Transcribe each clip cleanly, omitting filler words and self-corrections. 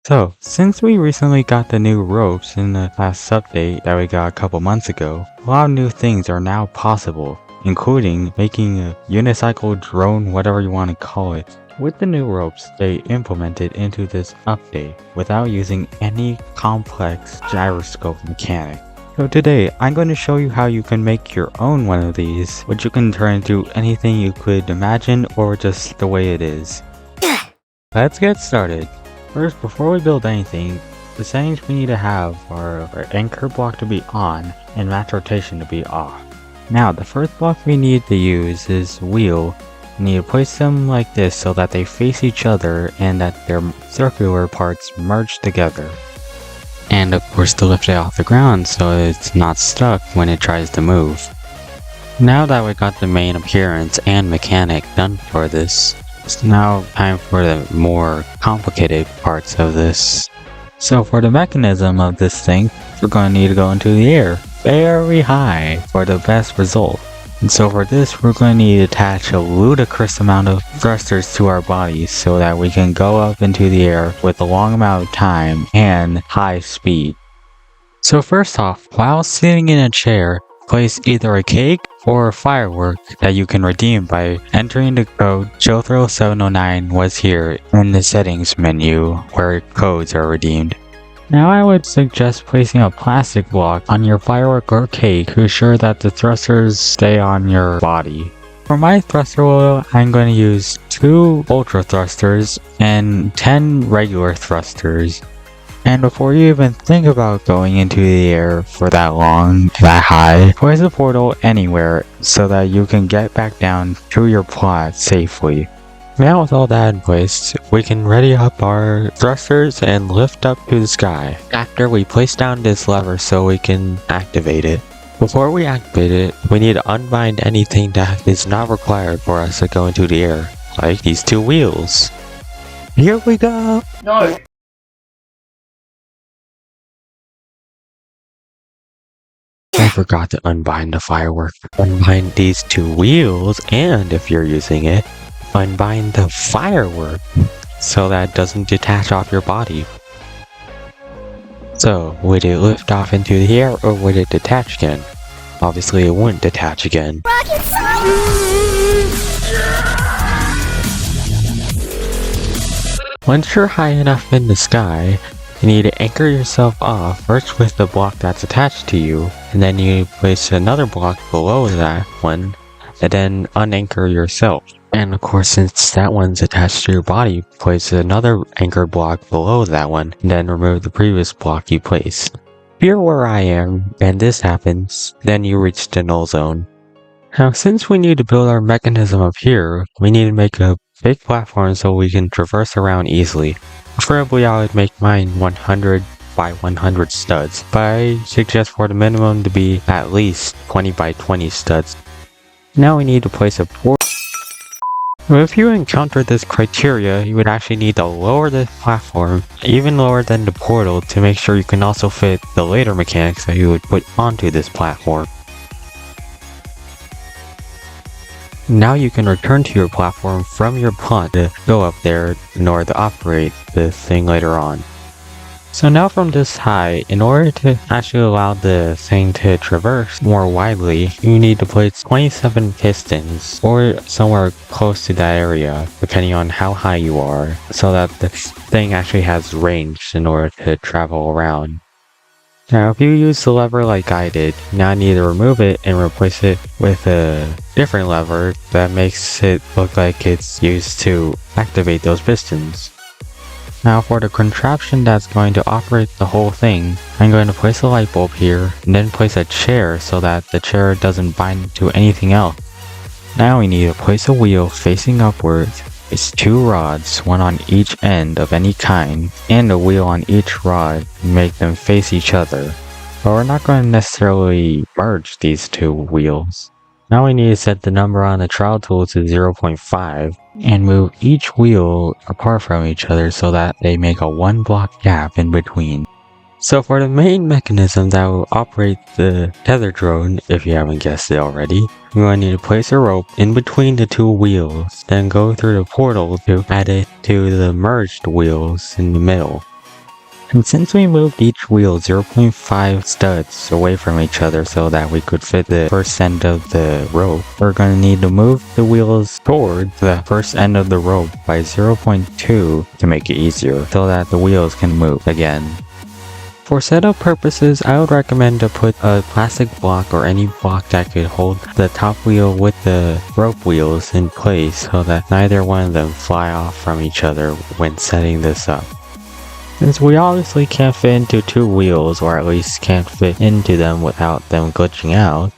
So, since we recently got the new ropes in the last update that we got a couple months ago, a lot of new things are now possible, including making a unicycle drone, whatever you want to call it. With the new ropes, they implemented into this update without using any complex gyroscope mechanic. So today, I'm going to show you how you can make your own one of these, which you can turn into anything you could imagine or just the way it is. Let's get started. First, before we build anything, the settings we need to have are our anchor block to be on and match rotation to be off. Now, the first block we need to use is wheel. You need to place them like this so that they face each other and that their circular parts merge together. And of course to lift it off the ground so it's not stuck when it tries to move. Now that we got the main appearance and mechanic done for this, it's now time for the more complicated parts of this. So for the mechanism of this thing, we're going to need to go into the air very high for the best result. And so for this, we're going to need to attach a ludicrous amount of thrusters to our bodies so that we can go up into the air with a long amount of time and high speed. So first off, while sitting in a chair, place either a cake or a firework that you can redeem by entering the code Jothro709 was here in the settings menu where codes are redeemed. Now I would suggest placing a plastic block on your firework or cake to ensure that the thrusters stay on your body. For my thruster oil, I'm going to use 2 ultra thrusters and 10 regular thrusters. And before you even think about going into the air for that long, that high, place a portal anywhere so that you can get back down to your plot safely. Now with all that in place, we can ready up our thrusters and lift up to the sky. After we place down this lever so we can activate it. Before we activate it, we need to unbind anything that is not required for us to go into the air, like these 2 wheels. Here we go! No! I forgot to unbind the firework. Unbind these 2 wheels, and if you're using it, unbind the firework so that it doesn't detach off your body. So, would it lift off into the air or would it detach again? Obviously it wouldn't detach again. Rocket science! Once you're high enough in the sky, you need to anchor yourself off first with the block that's attached to you, and then you place another block below that one, and then unanchor yourself. And of course, since that one's attached to your body, place another anchored block below that one, and then remove the previous block you placed. If you're where I am, and this happens, then you reach the null zone. Now, since we need to build our mechanism up here, we need to make a big platform so we can traverse around easily. Preferably I would make mine 100 by 100 studs, but I suggest for the minimum to be at least 20 by 20 studs. Now we need to place a portal. If you encounter this criteria, you would actually need to lower this platform even lower than the portal to make sure you can also fit the later mechanics that you would put onto this platform. Now you can return to your platform from your plot to go up there in order to operate the thing later on. So now from this high, in order to actually allow the thing to traverse more widely, you need to place 27 pistons or somewhere close to that area, depending on how high you are, so that the thing actually has range in order to travel around. Now if you use the lever like I did, now I need to remove it and replace it with a different lever that makes it look like it's used to activate those pistons. Now for the contraption that's going to operate the whole thing, I'm going to place a light bulb here and then place a chair so that the chair doesn't bind to anything else. Now we need to place a wheel facing upwards. It's 2 rods, one on each end of any kind, and a wheel on each rod and make them face each other. But we're not going to necessarily merge these 2 wheels. Now we need to set the number on the trial tool to 0.5 and move each wheel apart from each other so that they make a 1 block gap in between. So for the main mechanism that will operate the tether drone, if you haven't guessed it already, you're going to need to place a rope in between the 2 wheels, then go through the portal to add it to the merged wheels in the middle. And since we moved each wheel 0.5 studs away from each other so that we could fit the first end of the rope, we're going to need to move the wheels toward the first end of the rope by 0.2 to make it easier so that the wheels can move again. For setup purposes, I would recommend to put a plastic block or any block that could hold the top wheel with the rope wheels in place so that neither one of them fly off from each other when setting this up. Since we obviously can't fit into two wheels, or at least can't fit into them without them glitching out,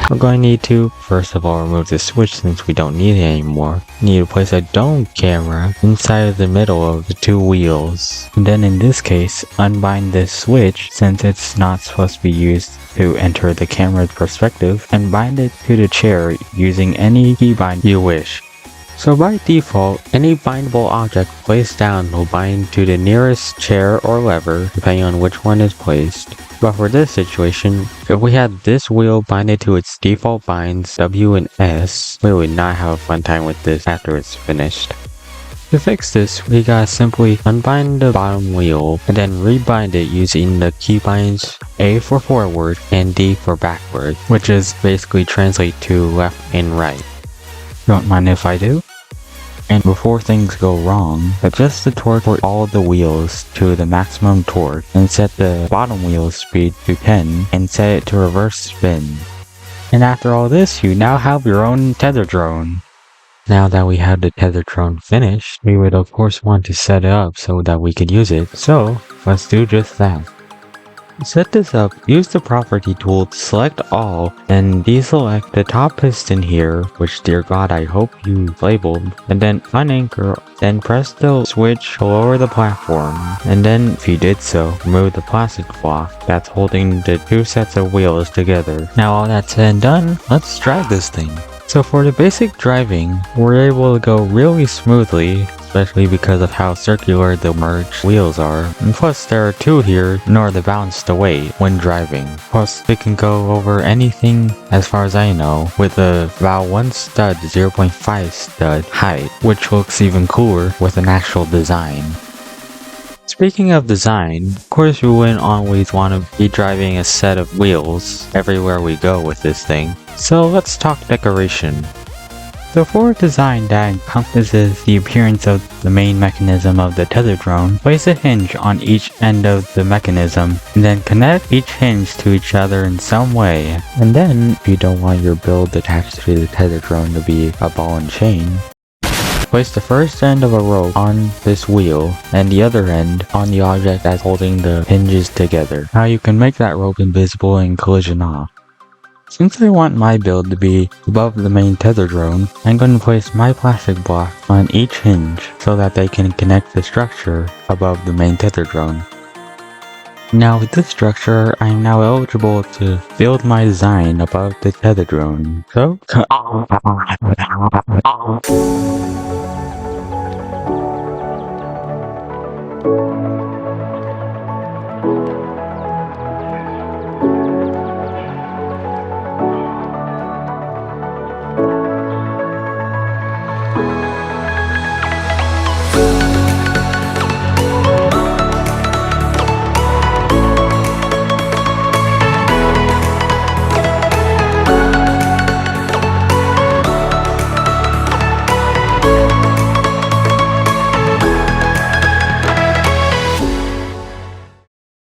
we're going to need to, first of all, remove the switch since we don't need it anymore. We need to place a dome camera inside of the middle of the two wheels. And then in this case, unbind this switch since it's not supposed to be used to enter the camera's perspective, and bind it to the chair using any keybind you wish. So by default, any bindable object placed down will bind to the nearest chair or lever, depending on which one is placed. But for this situation, if we had this wheel binded to its default binds W and S, we would not have a fun time with this after it's finished. To fix this, we gotta simply unbind the bottom wheel and then rebind it using the keybinds A for forward and D for backward, which is basically translate to left and right. Don't mind if I do? And before things go wrong, adjust the torque for all of the wheels to the maximum torque and set the bottom wheel speed to 10 and set it to reverse spin. And after all this, you now have your own tether drone. Now that we have the tether drone finished, we would of course want to set it up so that we could use it, so let's do just that. To set this up, use the property tool to select all, and deselect the top piston here, which dear god I hope you labeled, and then unanchor, then press the switch to lower the platform, and then if you did so, remove the plastic block that's holding the two sets of wheels together. Now all that's said and done, let's drive this thing. So for the basic driving, we're able to go really smoothly, especially because of how circular the merged wheels are. And plus there are two here in order to balance the weight when driving. Plus we can go over anything as far as I know with about 1 stud 0.5 stud height, which looks even cooler with an actual design. Speaking of design, of course we wouldn't always want to be driving a set of wheels everywhere we go with this thing. So let's talk decoration. So for a design that encompasses the appearance of the main mechanism of the tether drone, place a hinge on each end of the mechanism, and then connect each hinge to each other in some way. And then, if you don't want your build attached to the tether drone to be a ball and chain, place the first end of a rope on this wheel and the other end on the object that's holding the hinges together. Now you can make that rope invisible and collision off. Since I want my build to be above the main tether drone, I'm going to place my plastic block on each hinge so that they can connect the structure above the main tether drone. Now with this structure, I am now eligible to build my design above the tether drone. So,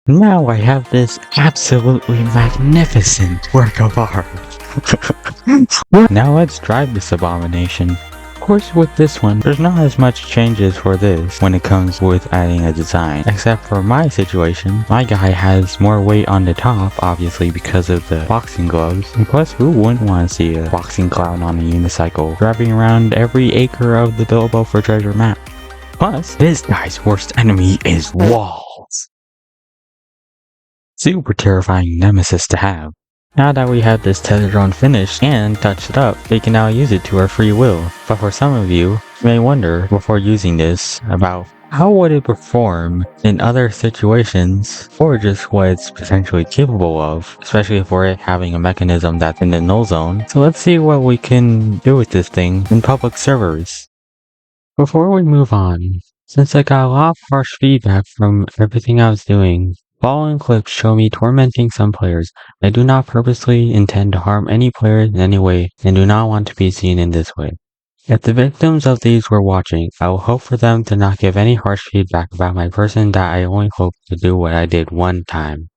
now I have this absolutely magnificent work of art. Now let's drive this abomination. Of course with this one, there's not as much changes for this when it comes with adding a design. Except for my situation, my guy has more weight on the top, obviously because of the boxing gloves. And plus, who wouldn't want to see a boxing clown on a unicycle driving around every acre of the Bilbo for Treasure map? Plus, this guy's worst enemy is walls. Super terrifying nemesis to have. Now that we have this tether drone finished and touched up, we can now use it to our free will. But for some of you, you may wonder before using this about how would it perform in other situations or just what it's potentially capable of, especially for it having a mechanism that's in the null zone. So let's see what we can do with this thing in public servers. Before we move on, Since I got a lot of harsh feedback from everything I was doing, following clips show me tormenting some players. I do not purposely intend to harm any player in any way and do not want to be seen in this way. If the victims of these were watching, I will hope for them to not give any harsh feedback about my person that I only hope to do what I did one time.